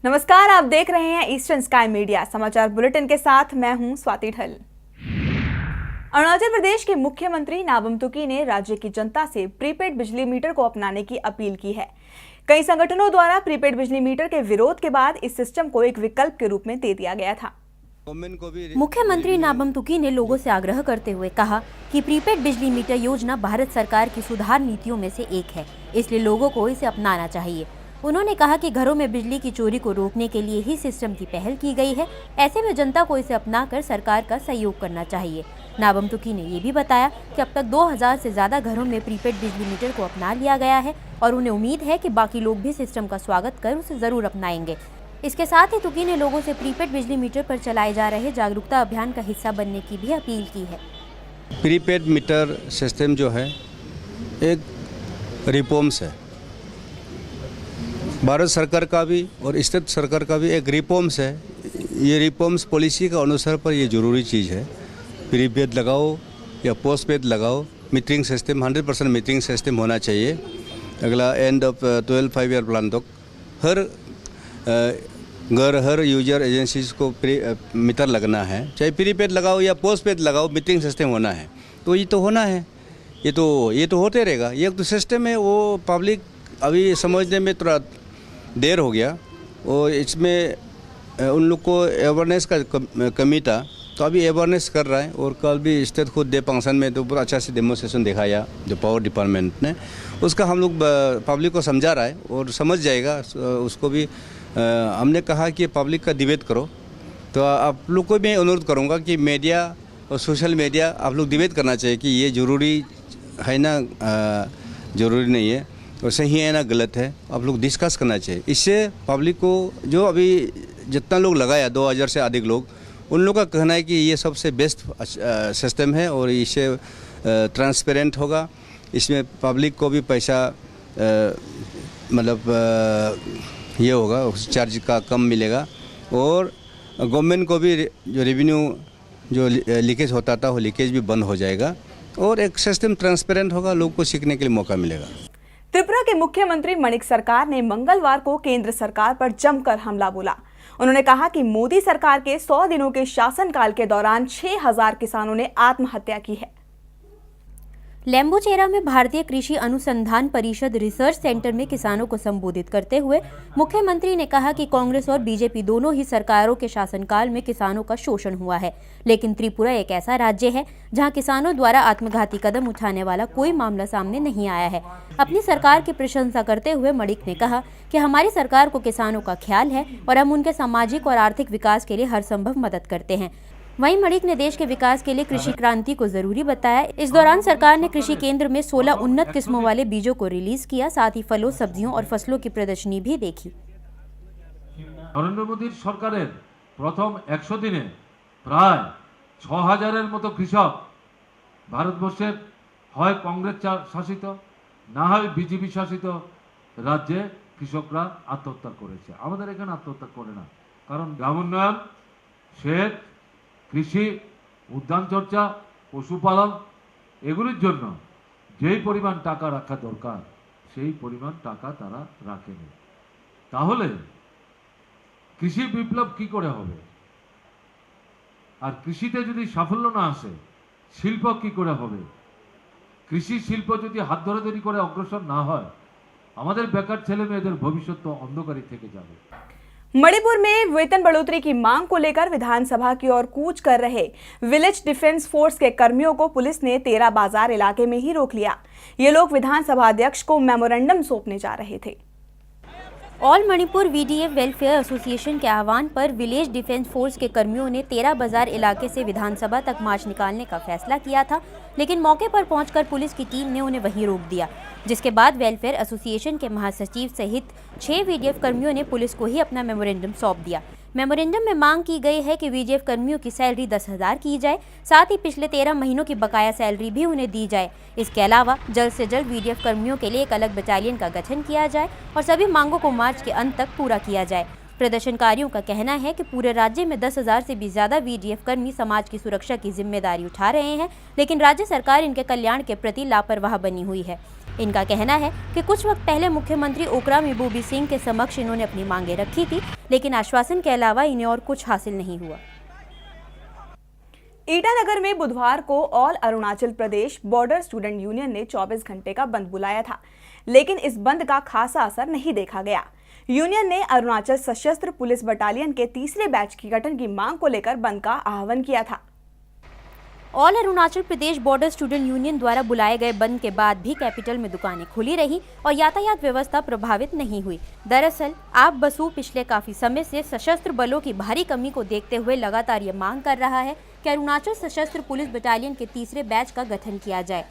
नमस्कार, आप देख रहे हैं ईस्टर्न स्काई मीडिया समाचार बुलेटिन के साथ मैं हूं स्वाति ढल। अरुणाचल प्रदेश के मुख्यमंत्री नाबम तुकी ने राज्य की जनता से प्रीपेड बिजली मीटर को अपनाने की अपील की है। कई संगठनों द्वारा प्रीपेड बिजली मीटर के विरोध के बाद इस सिस्टम को एक विकल्प के रूप में दे दिया गया था। मुख्यमंत्री नाबम तुकी ने लोगों से आग्रह करते हुए कहा कि प्रीपेड बिजली मीटर योजना भारत सरकार की सुधार नीतियों में से एक है, इसलिए लोगों को इसे अपनाना चाहिए। उन्होंने कहा कि घरों में बिजली की चोरी को रोकने के लिए ही सिस्टम की पहल की गई है, ऐसे में जनता को इसे अपनाकर सरकार का सहयोग करना चाहिए। नाबम तुकी ने ये भी बताया कि अब तक 2000 से ज्यादा घरों में प्रीपेड बिजली मीटर को अपना लिया गया है और उन्हें उम्मीद है कि बाकी लोग भी सिस्टम का स्वागत कर उसे जरूर अपनाएंगे। इसके साथ ही तुकी ने लोगों से प्रीपेड बिजली मीटर पर चलाए जा रहे जागरूकता अभियान का हिस्सा बनने की भी अपील की है। प्रीपेड मीटर सिस्टम जो है एक रिफॉर्म्स है, भारत सरकार का भी और स्टेट सरकार का भी एक रिफॉर्म्स है। ये रिफॉर्म्स पॉलिसी का अनुसार पर ये ज़रूरी चीज़ है। प्रीपेड लगाओ या पोस्ट पेड लगाओ, मीटरिंग सिस्टम 100% मीटरिंग सिस्टम होना चाहिए। अगला एंड ऑफ 12 5 ईयर प्लान तक हर घर हर यूजर एजेंसीज को मीटर लगना है, चाहे प्रीपेड लगाओ या पोस्ट पेड लगाओ, मीटरिंग सिस्टम होना है। तो ये तो होना है, ये तो होते रहेगा। ये तो सिस्टम है, वो पब्लिक अभी समझने में थोड़ा देर हो गया और इसमें उन लोग को अवेयरनेस का कमी था, तो अभी अवेयरनेस कर रहा है। और कल भी स्टेट खुद दे फंक्शन में तो बहुत अच्छा से डेमोन्स्ट्रेशन दिखाया जो पावर डिपार्टमेंट ने, उसका हम लोग पब्लिक को समझा रहा है और समझ जाएगा उसको भी। हमने कहा कि पब्लिक का डिबेट करो, तो आप लोग को मैं अनुरोध करूँगा कि मीडिया और सोशल मीडिया आप लोग डिबेट करना चाहिए कि ये ज़रूरी है ना, ज़रूरी नहीं है, और सही है ना गलत है, आप लोग डिस्कस करना चाहिए। इससे पब्लिक को जो अभी जितना लोग लगाया 2000 से अधिक लोग, उन लोग का कहना है कि ये सबसे बेस्ट सिस्टम है और इससे ट्रांसपेरेंट होगा, इसमें पब्लिक को भी पैसा मतलब ये होगा, उस चार्ज का कम मिलेगा और गवर्नमेंट को भी जो रेवेन्यू जो लीकेज होता था वो लीकेज भी बंद हो जाएगा और एक सिस्टम ट्रांसपेरेंट होगा, लोग को सीखने के लिए मौका मिलेगा। त्रिपुरा के मुख्यमंत्री मणिक सरकार ने मंगलवार को केंद्र सरकार पर जमकर हमला बोला। उन्होंने कहा कि मोदी सरकार के 100 दिनों के शासनकाल के दौरान 6000 किसानों ने आत्महत्या की है। लेम्बुचेरा में भारतीय कृषि अनुसंधान परिषद रिसर्च सेंटर में किसानों को संबोधित करते हुए मुख्यमंत्री ने कहा कि कांग्रेस और बीजेपी दोनों ही सरकारों के शासनकाल में किसानों का शोषण हुआ है, लेकिन त्रिपुरा एक ऐसा राज्य है जहां किसानों द्वारा आत्मघाती कदम उठाने वाला कोई मामला सामने नहीं आया है। अपनी सरकार की प्रशंसा करते हुए मणिक ने कहा कि हमारी सरकार को किसानों का ख्याल है और हम उनके सामाजिक और आर्थिक विकास के लिए हर संभव मदद करते हैं। वहीं मणिक ने देश के विकास के लिए कृषि क्रांति को जरूरी बताया। इस दौरान सरकार ने कृषि केंद्र में 16 उन्नत किस्मों वाले बीजों को रिलीज किया, साथ ही फलों, सब्जियों और फसलों की प्रदर्शनी भी देखी। नरेंद्र मोदी सरकारेर प्रथम 100 दिने प्राय 6000 मतो कृषक भारतवर्षेर হয় কংগ্রেস শাসিত না হয় বিজেপি শাসিত রাজ্যে কৃষকরা আত্মহত্যা করেছে। আমাদের এখানে আত্মহত্যা করে না, কারণ গ্রাম উন্নয়ন, সেচ, কৃষি, উদ্যান চর্চা, পশুপালন এগুলির জন্য যেই পরিমাণ টাকা রাখা দরকার সেই পরিমাণ টাকা তারা রাখেনি। তাহলে কৃষি বিপ্লব কি করে হবে? আর কৃষিতে যদি সাফল্য না আসে শিল্প কি করে হবে? কৃষি শিল্প যদি হাত ধরাধরি করে অগ্রসর না হয় আমাদের বেকার ছেলে মেয়েদের ভবিষ্যৎ তো অন্ধকারই থেকে যাবে। मणिपुर में वेतन बढ़ोतरी की मांग को लेकर विधानसभा की ओर कूच कर रहे विलेज डिफेंस फोर्स के कर्मियों को पुलिस ने 13 बाजार इलाके में ही रोक लिया। ये लोग विधानसभा अध्यक्ष को मेमोरेंडम सौंपने जा रहे थे। All Manipur VDF welfare association के आह्वान पर विलेज डिफेंस फोर्स के कर्मियों ने 13 बाजार इलाके से विधानसभा तक मार्च निकालने का फैसला किया था, लेकिन मौके पर पहुंचकर पुलिस की टीम ने उन्हें वहीं रोक दिया, जिसके बाद वेलफेयर एसोसिएशन के महासचिव सहित 6 वीडीएफ कर्मियों ने पुलिस को ही अपना मेमोरेंडम सौंप दिया। मेमोरेंडम में मांग की गई है कि वीडीएफ कर्मियों की सैलरी 10,000 की जाए, साथ ही पिछले 13 महीनों की बकाया सैलरी भी उन्हें दी जाए। इसके अलावा जल्द से जल्द वीडीएफ कर्मियों के लिए एक अलग बटालियन का गठन किया जाए और सभी मांगों को मार्च के अंत तक पूरा किया जाए। प्रदर्शनकारियों का कहना है कि पूरे राज्य में 10,000 से भी ज्यादा वीडीएफ कर्मी समाज की सुरक्षा की जिम्मेदारी उठा रहे हैं, लेकिन राज्य सरकार इनके कल्याण के प्रति लापरवाह बनी हुई है। इनका कहना है कि कुछ वक्त पहले मुख्यमंत्री ओकरा महबूबी सिंह के समक्ष इन्होंने अपनी मांगे रखी थी, लेकिन आश्वासन के अलावा इन्हें और कुछ हासिल नहीं हुआ। ईटानगर में बुधवार को all Arunachal Pradesh border student union ने 24 घंटे का बंद बुलाया था, लेकिन इस बंद का खासा असर नहीं देखा गया। यूनियन ने अरुणाचल सशस्त्र पुलिस बटालियन के तीसरे बैच की गठन की मांग को लेकर बंद का आह्वान किया था। All Arunachal Pradesh border student union द्वारा बुलाए गए बंद के बाद भी कैपिटल में दुकानें खुली रही और यातायात व्यवस्था प्रभावित नहीं हुई। दरअसल आप बसु पिछले काफी समय से सशस्त्र बलों की भारी कमी को देखते हुए लगातार ये मांग कर रहा है कि अरुणाचल सशस्त्र पुलिस बटालियन के तीसरे बैच का गठन किया जाए।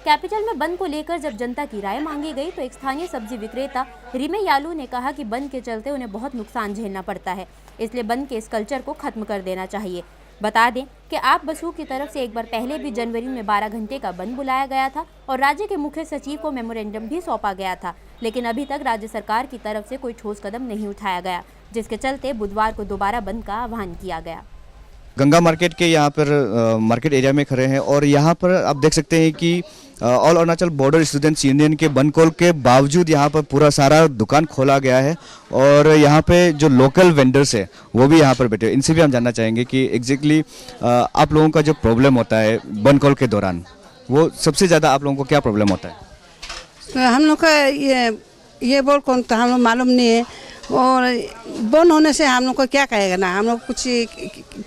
कैपिटल में बंद को लेकर जब जनता की राय मांगी गई तो एक स्थानीय सब्जी विक्रेता रिमे यालू ने कहा कि बंद के चलते उन्हें बहुत नुकसान झेलना पड़ता है, इसलिए बंद के इस कल्चर को खत्म कर देना चाहिए। बता दें कि आप बसु की तरफ से एक बार पहले भी जनवरी में 12 घंटे का बंद बुलाया गया था और राज्य के मुख्य सचिव को मेमोरेंडम भी सौंपा गया था, लेकिन अभी तक राज्य सरकार की तरफ से कोई ठोस कदम नहीं उठाया गया, जिसके चलते बुधवार को दोबारा बंद का आह्वान किया गया। गंगा मार्केट के यहाँ पर मार्केट एरिया में खड़े हैं और यहाँ पर आप देख सकते हैं कि all Arunachal border students union के बंद कॉल के बावजूद यहाँ पर पूरा सारा दुकान खोला गया है और यहाँ पे जो लोकल वेंडर्स है वो भी यहाँ पर बैठे हैं। इनसे भी हम जानना चाहेंगे कि एग्जैक्टली आप लोगों का जो प्रॉब्लम होता है बंद कॉल के दौरान, वो सबसे ज़्यादा आप लोगों को क्या प्रॉब्लम होता है? हम लोग का ये बोल कौन तो हम लोग मालूम नहीं है और बंद होने से हम लोग को क्या कहेगा ना, हम लोग कुछ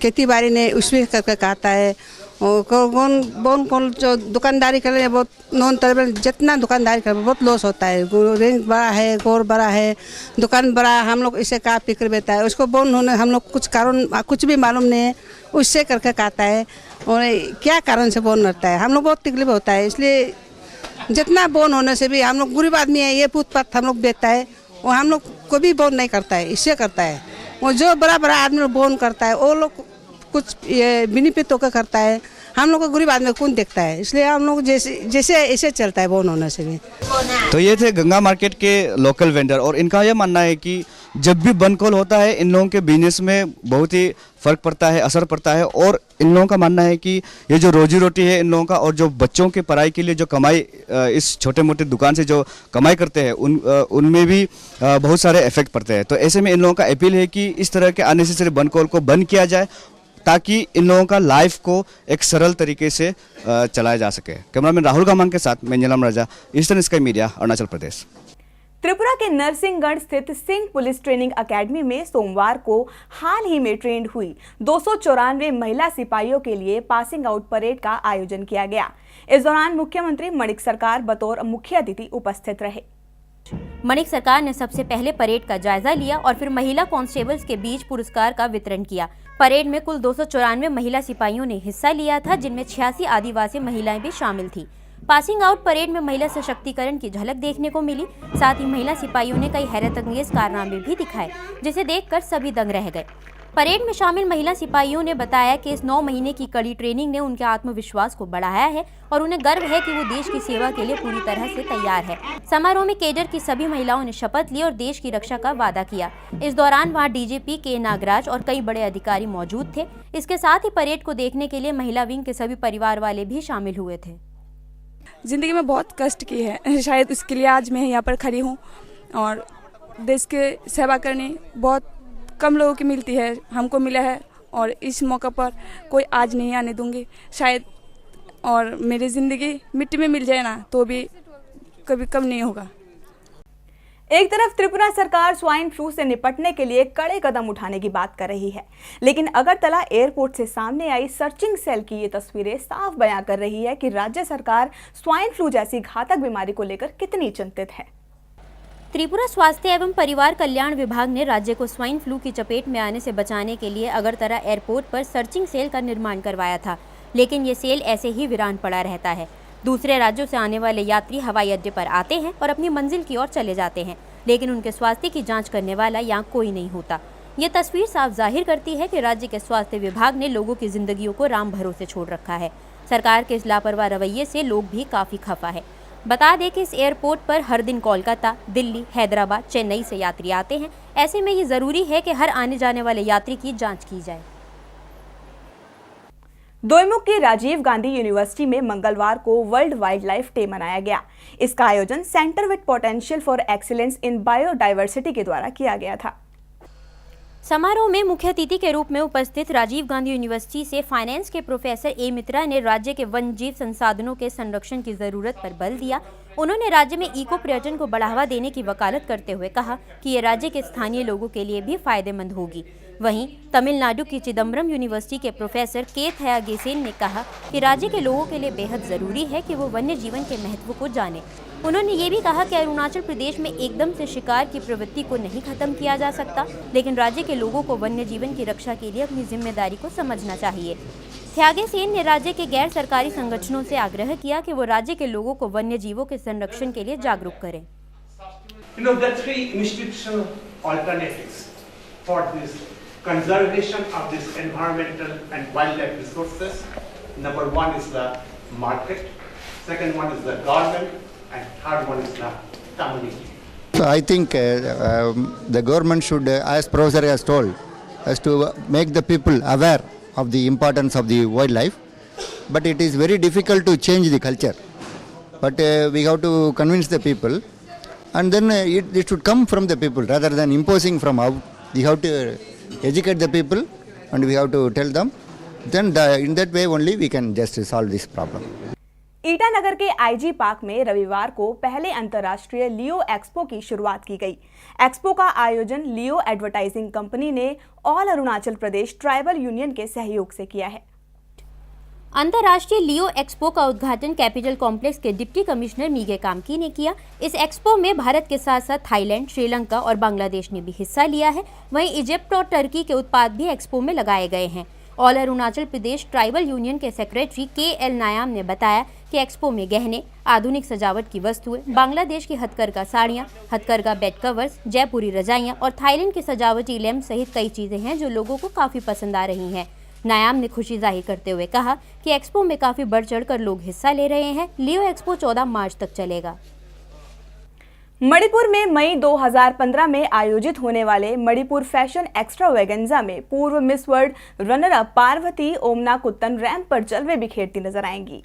खेती बाड़ी ने उसमें करके खाता है और कौन जो दुकानदारी कर रहे हैं बहुत नॉन तरह जितना दुकानदारी कर बहुत लॉस होता है। रेंज बड़ा है, गोर बड़ा है, दुकान बड़ा, हम लोग इसे का फिक्र बेता है, उसको बंद होने हम लोग कुछ कारण कुछ भी मालूम नहीं है, उससे करके खाता है और क्या कारण से बंद रहता है, हम लोग बहुत तकलीफ होता है। इसलिए जितना बंद होने से भी हम लोग गरीब आदमी है, ये फुटपाथ हम लोग बेचता है और हम लोग को भी बंद नहीं करता है, इससे करता है। वो जो बड़ा बड़ा आदमी लोग बंद करता है वो लोग कुछ बेनिफिट होकर करता है, हम लोग को गरीब आदमी कौन देखता है, इसलिए हम लोग जैसे ऐसे चलता है बंद होने से भी। तो ये थे गंगा मार्केट के लोकल वेंडर और इनका यह मानना है कि जब भी बंद कॉल होता है इन लोगों के बिजनेस में बहुत ही फर्क पड़ता है, असर पड़ता है और इन लोगों का मानना है कि ये जो रोजी रोटी है इन लोगों का और जो बच्चों की पढ़ाई के लिए जो कमाई इस छोटे मोटे दुकान से जो कमाई करते हैं उनमें भी बहुत सारे इफेक्ट पड़ते हैं। तो ऐसे में इन लोगों का अपील है कि इस तरह के अननेसेसरी बंद कॉल को बंद किया जाए ताकि इन लोगों का लाइफ को एक सरल तरीके से चलाया जा सके। कैमरामैन राहुल गामांग के साथ मैं नीलम राजा, eastern sky media, Arunachal Pradesh. Tripura के नरसिंहगढ़ स्थित सिंह पुलिस ट्रेनिंग अकेडमी में सोमवार को हाल ही में ट्रेंड हुई 294 महिला सिपाहियों के लिए पासिंग आउट परेड का आयोजन किया गया। इस दौरान मुख्यमंत्री मणिक सरकार बतौर मुख्य अतिथि उपस्थित रहे। मणिक सरकार ने सबसे पहले परेड का जायजा लिया और फिर महिला कांस्टेबल्स के बीच पुरस्कार का वितरण किया। परेड में कुल 294 महिला सिपाहियों ने हिस्सा लिया था, जिनमें 86 आदिवासी महिलाएं भी शामिल थी। पासिंग आउट परेड में महिला सशक्तिकरण की झलक देखने को मिली। साथ ही महिला सिपाहियों ने कई हैरतअंगेज कारनामे भी दिखाए, जिसे देखकर सभी दंग रह गए। परेड में शामिल महिला सिपाहियों ने बताया कि इस 9 महीने की कड़ी ट्रेनिंग ने उनके आत्मविश्वास को बढ़ाया है और उन्हें गर्व है कि वो देश की सेवा के लिए पूरी तरह से तैयार है। समारोह में केडर की सभी महिलाओं ने शपथ ली और देश की रक्षा का वादा किया। इस दौरान वहां डीजीपी के नागराज और कई बड़े अधिकारी मौजूद थे। इसके साथ ही परेड को देखने के लिए महिला विंग के सभी परिवार वाले भी शामिल हुए थे। ज़िंदगी में बहुत कष्ट की है, शायद उसके लिए आज मैं यहाँ पर खड़ी हूँ और देश के सेवा करनी बहुत कम लोगों की मिलती है, हमको मिला है और इस मौका पर कोई आज नहीं आने दूंगी शायद। और मेरी ज़िंदगी मिट्टी में मिल जाए ना तो भी कभी कम नहीं होगा। एक तरफ त्रिपुरा सरकार स्वाइन फ्लू से निपटने के लिए कड़े कदम उठाने की बात कर रही है, लेकिन अगरतला एयरपोर्ट से सामने आई सर्चिंग सेल की ये तस्वीरें साफ बयां कर रही है कि राज्य सरकार स्वाइन फ्लू जैसी घातक बीमारी को लेकर कितनी चिंतित है। त्रिपुरा स्वास्थ्य एवं परिवार कल्याण विभाग ने राज्य को स्वाइन फ्लू की चपेट में आने से बचाने के लिए अगरतला एयरपोर्ट पर सर्चिंग सेल का निर्माण करवाया था, लेकिन ये सेल ऐसे ही वीरान पड़ा रहता है। दूसरे राज्यों से आने वाले यात्री हवाई अड्डे पर आते हैं और अपनी मंजिल की ओर चले जाते हैं, लेकिन उनके स्वास्थ्य की जांच करने वाला यहाँ कोई नहीं होता। ये तस्वीर साफ जाहिर करती है कि राज्य के स्वास्थ्य विभाग ने लोगों की जिंदगियों को राम भरोसे छोड़ रखा है। सरकार के इस लापरवाह रवैये से लोग भी काफी खफा है। बता दें कि इस एयरपोर्ट पर हर दिन कोलकाता, दिल्ली, हैदराबाद, चेन्नई से यात्री आते हैं। ऐसे में ये जरूरी है कि हर आने जाने वाले यात्री की जांच की जाए। दोईमुख की राजीव गांधी यूनिवर्सिटी में मंगलवार को वर्ल्ड वाइल्ड लाइफ डे मनाया गया। इसका आयोजन centre with potential for excellence in biodiversity के द्वारा किया गया था। समारोह में मुख्य अतिथि के रूप में उपस्थित राजीव गांधी यूनिवर्सिटी से फाइनेंस के प्रोफेसर ए मित्रा ने राज्य के वन्य जीव संसाधनों के संरक्षण की जरूरत पर बल दिया। उन्होंने राज्य में इको पर्यटन को बढ़ावा देने की वकालत करते हुए कहा कि ये राज्य के स्थानीय लोगों के लिए भी फायदेमंद होगी। वहीं तमिलनाडु की चिदम्बरम यूनिवर्सिटी के प्रोफेसर के थयागेसेन ने कहा कि राज्य के लोगों के लिए बेहद जरूरी है कि वो वन्य जीवन के महत्व को जाने। उन्होंने ये भी कहा कि अरुणाचल प्रदेश में एकदम से शिकार की प्रवृत्ति को नहीं खत्म किया जा सकता, लेकिन राज्य के लोगों को वन्य जीवन की रक्षा के लिए अपनी जिम्मेदारी को समझना चाहिए। थयागेसेन ने राज्य के गैर सरकारी संगठनों से आग्रह किया कि वो राज्य के लोगों को वन्य जीवों के संरक्षण के लिए जागरूक करें। The three institutional alternatives for this conservation of this environmental and wildlife resources. Number one is the market, second one is the government, and third one is the community. So I think the government should, as Professor has told, has to make the people aware of the importance of the wildlife. But it is very difficult to change the culture. But we have to convince the people, and then it should come from the people rather than imposing from out. We have to educate the people, and we have to tell them. Then in that way only we can just solve this problem. Itanagar के IG park में रविवार को पहले अंतर्राष्ट्रीय लियो expo की शुरुआत की गई। एक्सपो का आयोजन लियो एडवर्टाइजिंग कंपनी ने all Arunachal Pradesh tribal union के सहयोग से किया है। अंतर्राष्ट्रीय लियो एक्सपो का उद्घाटन कैपिटल कॉम्प्लेक्स के डिप्टी कमिश्नर मीगे कामकी ने किया। इस एक्सपो में भारत के साथ साथ थाईलैंड, श्रीलंका और बांग्लादेश ने भी हिस्सा लिया है। वहीं इजिप्ट और टर्की के उत्पाद भी एक्सपो में लगाए गए हैं। All Arunachal Pradesh tribal union के सेक्रेटरी के.एल. नायाम ने बताया कि एक्सपो में गहने, आधुनिक सजावट की वस्तुएं, बांग्लादेश की हथकरघा साड़ियां, हथकरघा बेड कवर्स, जयपुरी रजाइयां और थाईलैंड की सजावटी लैम्प सहित कई चीजें हैं जो लोगों को काफी पसंद आ रही हैं। नायाम ने खुशी जाहिर करते हुए कहा कि एक्सपो में काफी बढ़ चढ़कर लोग हिस्सा ले रहे हैं। लियो एक्सपो 14 मार्च तक चलेगा। मणिपुर में मई 2015 में आयोजित होने वाले मणिपुर फैशन एक्स्ट्रावेगेंजा में पूर्व miss world runner up Parvathy Omanakuttan ramp पर जलवे बिखेरती नजर आएंगी।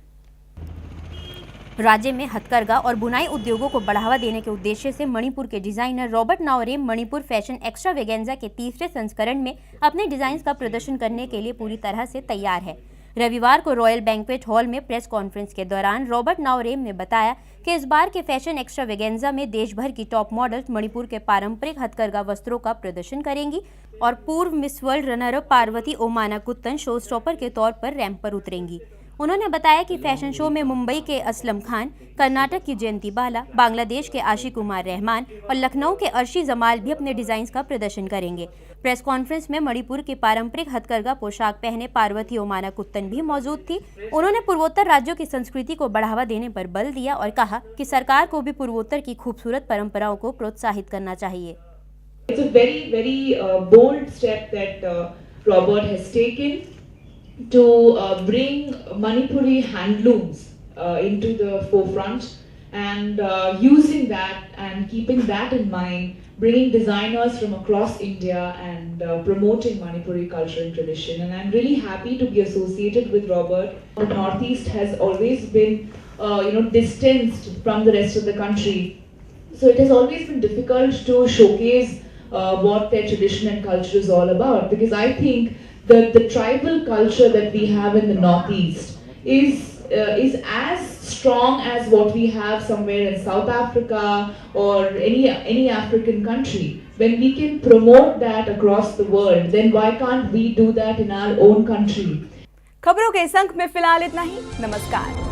राज्य में हथकरघा और बुनाई उद्योगों को बढ़ावा देने के उद्देश्य से मणिपुर के designer Robert Naorem Manipur fashion extravaganza के तीसरे संस्करण में अपने डिजाइन का प्रदर्शन करने के लिए पूरी तरह से तैयार है। रविवार को रॉयल बैंक्वेट हॉल में प्रेस कॉन्फ्रेंस के दौरान रॉबर्ट नाओरेम ने बताया कि इस बार के फैशन एक्स्ट्रावेगेंजा में देश भर की टॉप मॉडल्स मणिपुर के पारंपरिक हथकरघा वस्त्रों का प्रदर्शन करेंगी और पूर्व miss world runner up Parvathy Omanakuttan show stopper के तौर पर रैंप पर उतरेंगी। उन्होंने बताया कि फैशन शो में मुंबई के असलम खान, कर्नाटक की जयंती बाला, बांग्लादेश के आशिक उमर रहमान और लखनऊ के अर्शी जमाल भी अपने डिजाइन का प्रदर्शन करेंगे। प्रेस कॉन्फ्रेंस में मणिपुर की पारंपरिक हथकरघा पोशाक पहने पार्वती ओमानाकुत्तन भी मौजूद थी। उन्होंने पूर्वोत्तर राज्यों की संस्कृति को बढ़ावा देने पर बल दिया और कहा कि सरकार को भी पूर्वोत्तर की खूबसूरत परंपराओं को प्रोत्साहित करना चाहिए। It's a very bold step that Robert has taken to bring Manipuri handlooms into the forefront and using that and keeping that in mind, bringing designers from across India and promoting Manipuri culture and tradition. And I'm really happy to be associated with Robert. The Northeast has always been distanced from the rest of the country. So it has always been difficult to showcase what their tradition and culture is all about, because I think the tribal culture that we have in the Northeast is as strong as what we have somewhere in South Africa or any African country. When we can promote that across the world, then why can't we do that in our own country? खबरों के इस अंक में फिलहाल इतना ही। नमस्कार।